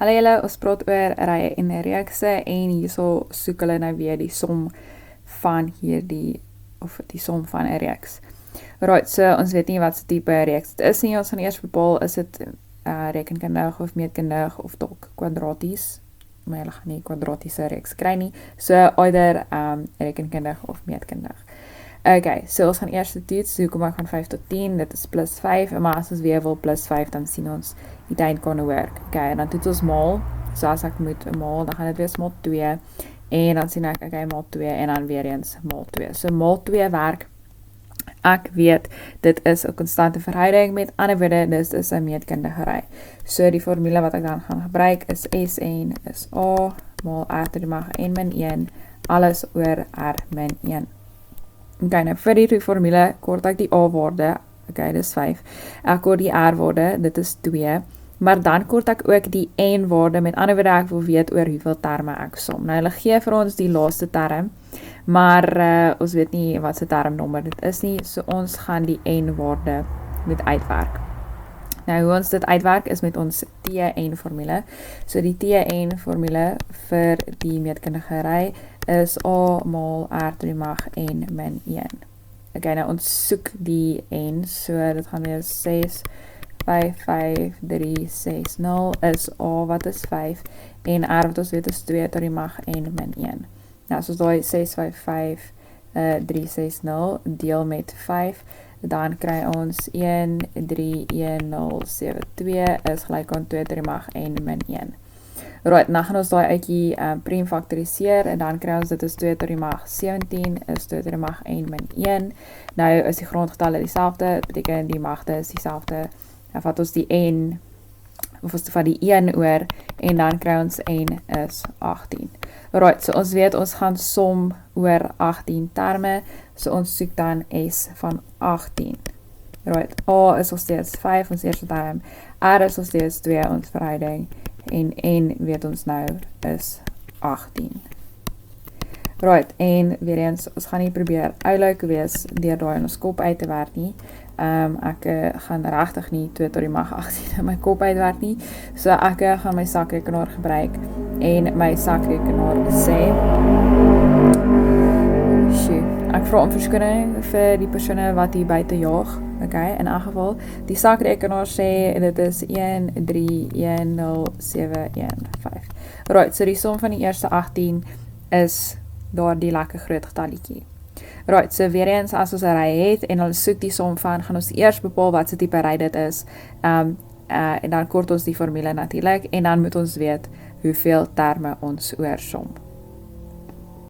Hallo julle, ons praat oor rye en reekse en hierso soek hulle nou weer die som van hierdie, of die som van 'n reeks. Right, so ons weet nie wat se tipe reeks dit is nie, ons gaan eers bepaal, is dit rekenkundig of meetkundig of dalk kwadraties, maar julle gaan nie kwadratiese reeks kry nie, so either rekenkundig of meetkundig. Okay, so ons gaan eers die toets, so kom ek van 5 tot 10, dit is plus 5, maar as ons weer wil plus 5, dan sien ons die eindkane werk. Okay, en dan toets ons maal, so as ek moet maal, dan gaan dit wees maal 2, en dan sien ek, okay, maal 2, en dan weer eens maal 2. So maal 2 werk, ek weet, dit is 'n konstante verhouding, met ander woorde, dit is 'n meetkundige ry. So die formule wat ek dan gaan gebruik is Sn is A, maal R tot die mag 1 min 1, alles oor R min 1. Okay, nou vir die formule kort ek die A-waarde, okay, dis 5, ek kort die R-waarde, dit is 2, maar dan kort ek ook die N-waarde, met ander woorde ek wil weet oor hoeveel terme ek som. Nou, hulle gee vir ons die laaste term, maar ons weet nie wat se termnommer dit is nie, so ons gaan die N-waarde moet uitwerk. Nou, hoe ons dit uitwerk is met ons Tn-formule. So die Tn-formule vir die meetkundige ry is A maal R tot die mag N min 1. Okay, nou ons soek die N, so dit gaan wees 6, 5, 5, 3, 6, 0 is A wat is 5, en R wat ons weet is 2 tot die mag N min 1. Nou, soos daai 6, 5, 5, 3, 6, 0 deel met 5, dan kry ons 1, 3, 1, 0, 7, 2 is gelyk aan 2 tot die mag N min 1. Right, dan gaan ons daai uitjie priem faktoriseer, en dan kry ons dit is 2 tot die mag 17, is 2 tot die mag N min 1. Nou is die grondgetalle dieselfde, dit beteken die magte is dieselfde, dan vat ons die N, of ons vat die 1 oor, en dan kry ons N is 18. Right, so ons weet, ons gaan som oor 18 terme, so ons soek dan S van 18. Right, A is nog steeds 5, ons eerste term, R is nog steeds 2, ons verhouding, en N weet ons nou is 18. Right, en weer eens, ons gaan nie probeer oulik wees deur daai in ons kop uit te werk nie. Ek gaan regtig nie 2 tot die mag 18 in my kop uitwerk nie. So ek gaan my sakrekenaar gebruik en my sakrekenaar sê, ek vra om verskoning vir die persone wat hier buite jaag. Okay, in elk geval, die sakrekenaar sê dit is 1310715. Right, so die som van die eerste 18 is daar die lekker groot getalletjie. Right, so weer eens as ons 'n ry het en ons soek die som van, gaan ons eers bepaal wat se tipe ry dit is, en dan kort ons die formule natuurlik, en dan moet ons weet hoeveel terme ons oorsom.